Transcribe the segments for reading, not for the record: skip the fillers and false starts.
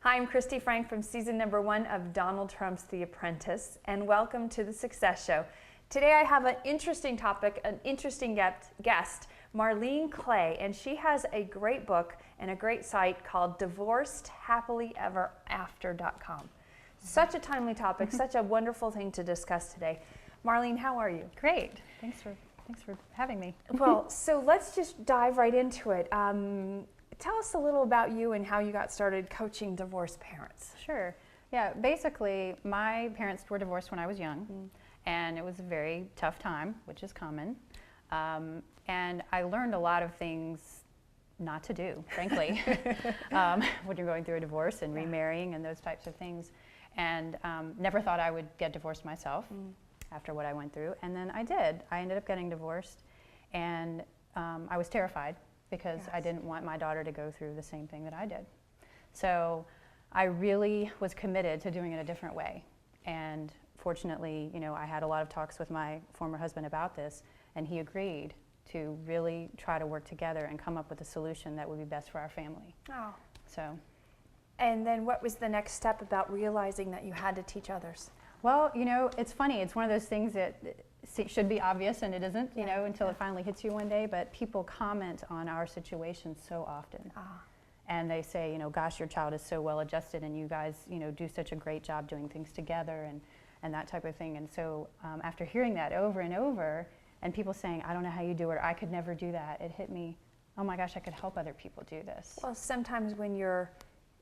Hi, I'm Kristi Frank from season number 1 of Donald Trump's The Apprentice, and welcome to the Success Show. Today I have an interesting topic, an interesting guest, Marlene Clay, and she has a great book and a great site called DivorcedHappyEverAfter.com. Such a timely topic, such a wonderful thing to discuss today. Marlene, how are you? Great. Thanks for having me. Well, so let's just dive right into it. Tell us a little about you and how you got started coaching divorced parents. Sure. Yeah, basically, my parents were divorced when I was young, and it was a very tough time, which is common. And I learned a lot of things not to do, frankly, when you're going through a divorce and remarrying and those types of things. And never thought I would get divorced myself after what I went through. And then I did. I ended up getting divorced, and I was terrified, because I didn't want my daughter to go through the same thing that I did. So I really was committed to doing it a different way. And fortunately, you know, I had a lot of talks with my former husband about this, and he agreed to really try to work together and come up with a solution that would be best for our family. Oh. So. And then what was the next step about realizing that you had to teach others? Well, you know, it's funny. It's one of those things that should be obvious, and it isn't, you know, until it finally hits you one day. But people comment on our situation so often. And they say, you know, gosh, your child is so well adjusted, and you guys, you know, do such a great job doing things together, and that type of thing. And so after hearing that over and over, and people saying, I don't know how you do it, or I could never do that, it hit me, oh my gosh, I could help other people do this. Well, sometimes when you're,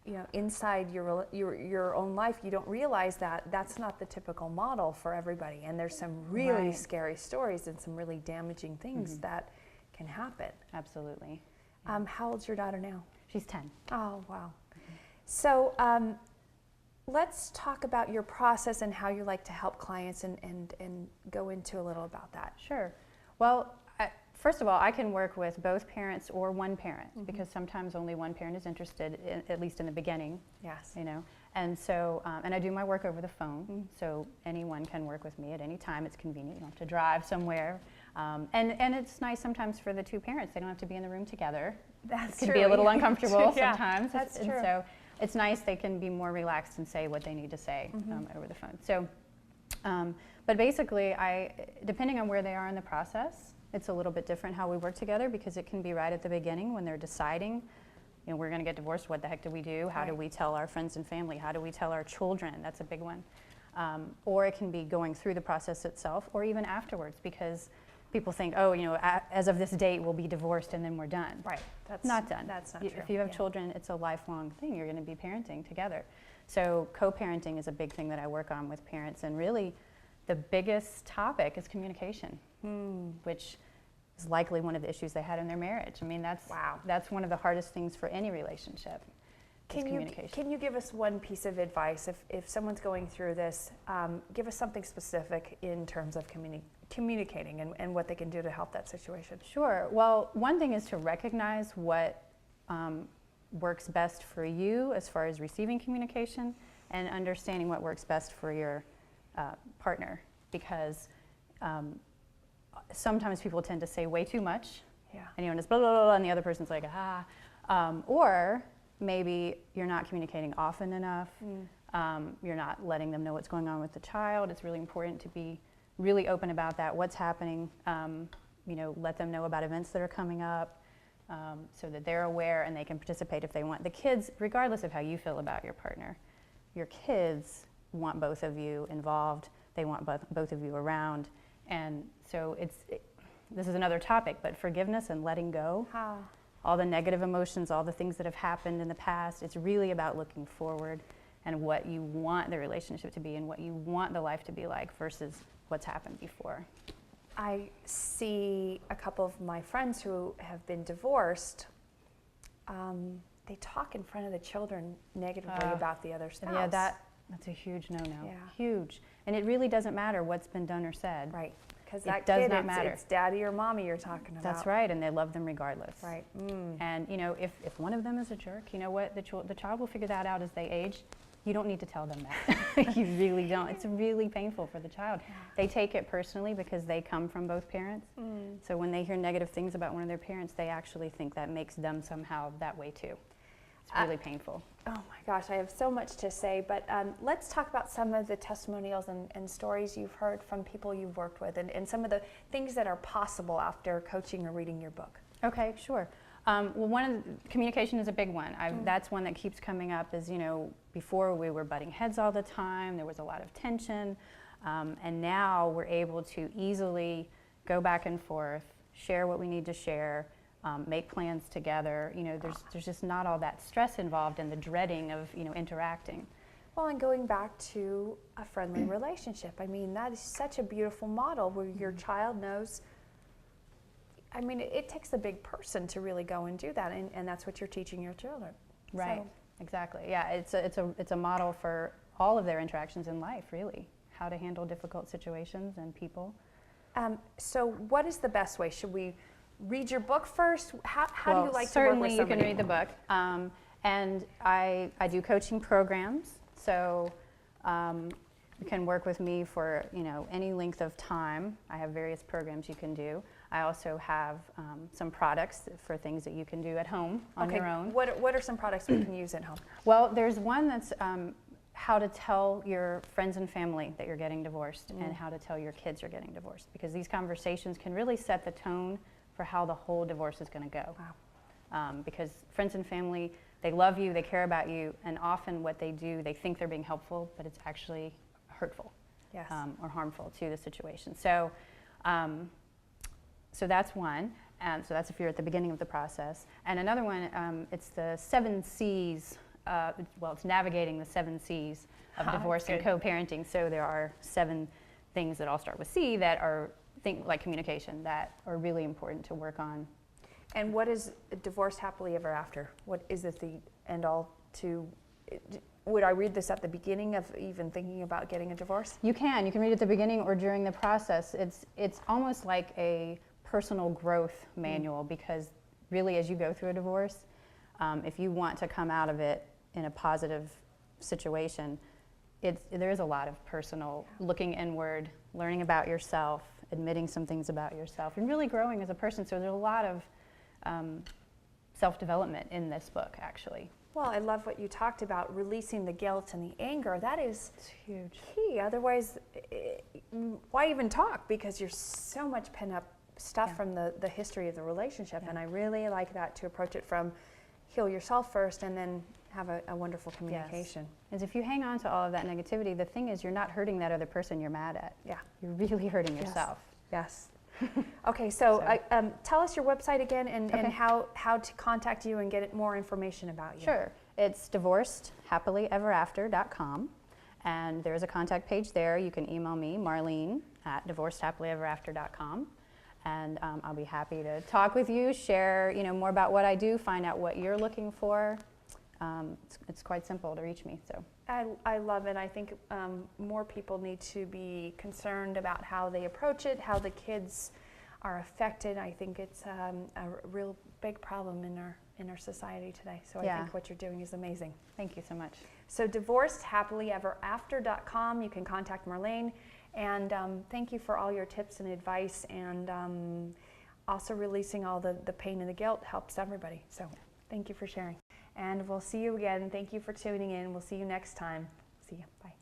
you know, inside your own life, you don't realize that that's not the typical model for everybody, and there's some really scary stories and some really damaging things that can happen. Absolutely. How old's your daughter now? She's 10. Oh, wow. So let's talk about your process and how you like to help clients, and go into a little about that. Sure. Well, first of all, I can work with both parents or one parent, because sometimes only one parent is interested, at least in the beginning. Yes. You know, and so, and I do my work over the phone, so anyone can work with me at any time. It's convenient. You don't have to drive somewhere. And it's nice sometimes for the two parents. They don't have to be in the room together. That's It true. can be a little uncomfortable sometimes. That's and true. so it's nice. They can be more relaxed and say what they need to say over the phone. So, but basically, depending on where they are in the process, it's a little bit different how we work together, because it can be right at the beginning when they're deciding, you know, we're going to get divorced. What the heck do we do? How do we tell our friends and family? How do we tell our children? That's a big one. Or it can be going through the process itself, or even afterwards, because people think, oh, you know, as of this date, we'll be divorced and then we're done. Right. That's not done. That's not true. If you have children, it's a lifelong thing. You're going to be parenting together. So co-parenting is a big thing that I work on with parents, and really the biggest topic is communication, which is likely one of the issues they had in their marriage. I mean, that's one of the hardest things for any relationship. Can you give us one piece of advice if someone's going through this? Give us something specific in terms of communicating and what they can do to help that situation. Sure. Well, one thing is to recognize what works best for you as far as receiving communication, and understanding what works best for your partner, because sometimes people tend to say way too much, and you know, it's blah, blah, blah, and the other person's like, or maybe you're not communicating often enough, you're not letting them know what's going on with the child. It's really important to be really open about that, what's happening, you know, let them know about events that are coming up, so that they're aware and they can participate if they want. The kids, regardless of how you feel about your partner, your kids want both of you involved, they want both of you around, and so this is another topic, but forgiveness and letting go. All the negative emotions, all the things that have happened in the past, it's really about looking forward and what you want the relationship to be and what you want the life to be like versus what's happened before. I see a couple of my friends who have been divorced, they talk in front of the children negatively about the other spouse. Yeah, that's a huge no-no. Huge. And it really doesn't matter what's been done or said. Right. Because that does kid, not matter. It's daddy or mommy you're talking about. That's right, and they love them regardless. Right. And you know, if one of them is a jerk, you know what? The child will figure that out as they age. You don't need to tell them that. You really don't. It's really painful for the child. They take it personally because they come from both parents. So when they hear negative things about one of their parents, they actually think that makes them somehow that way too. It's really painful. Oh my gosh, I have so much to say, but let's talk about some of the testimonials and stories you've heard from people you've worked with, and some of the things that are possible after coaching or reading your book. Okay, sure. Well, communication is a big one. That's one that keeps coming up. Is, before we were butting heads all the time, there was a lot of tension, and now we're able to easily go back and forth, share what we need to share, make plans together. There's just not all that stress involved in the dreading of interacting. Well, and going back to a friendly relationship, I mean, that is such a beautiful model where your child knows. I mean, it takes a big person to really go and do that, and that's what you're teaching your children. Right. So. Exactly. Yeah. It's a model for all of their interactions in life, really. How to handle difficult situations and people. So, what is the best way? Should we read your book first? How do you like to work with somebody? Certainly, you can read the book. And I do coaching programs, so you can work with me for any length of time. I have various programs you can do. I also have some products for things that you can do at home on your own. What are some products we can use at home? Well, there's one that's how to tell your friends and family that you're getting divorced, and how to tell your kids you're getting divorced, because these conversations can really set the tone for how the whole divorce is going to go. Wow. Because friends and family, they love you, they care about you, and often what they do, they think they're being helpful, but it's actually hurtful. Yes. Or harmful to the situation. So, so that's one, and so that's if you're at the beginning of the process. And another one, it's the 7 C's. It's navigating the 7 C's of divorce and co-parenting. So there are 7 things that all start with C that are like communication, that are really important to work on. And what is divorced happily ever after? What is it the end all to? Would I read this at the beginning of even thinking about getting a divorce? You can read it at the beginning or during the process. It's almost like a personal growth manual, because really, as you go through a divorce, if you want to come out of it in a positive situation, there is a lot of personal looking inward, learning about yourself, admitting some things about yourself, and really growing as a person. So there's a lot of self-development in this book, actually. Well, I love what you talked about, releasing the guilt and the anger. That is huge. Key. Otherwise, why even talk? Because you're so much pent up stuff from the history of the relationship. And I really like that, to approach it from heal yourself first and then have a wonderful communication. Yes. As if you hang on to all of that negativity, the thing is, you're not hurting that other person you're mad at. Yeah. You're really hurting yourself. Yes. Okay, so tell us your website again, and how to contact you and get more information about you. Sure. It's divorcedhappilyeverafter.com, and there's a contact page there. You can email me, Marlene, at divorcedhappilyeverafter.com, and I'll be happy to talk with you, share more about what I do, find out what you're looking for. It's quite simple to reach me. So I love it. I think more people need to be concerned about how they approach it, how the kids are affected. I think it's a real big problem in our society today. So I think what you're doing is amazing. Thank you so much. So divorcedhappilyeverafter.com. You can contact Marlene, and thank you for all your tips and advice, and also releasing all the pain and the guilt helps everybody. So thank you for sharing. And we'll see you again. Thank you for tuning in. We'll see you next time. See you. Bye.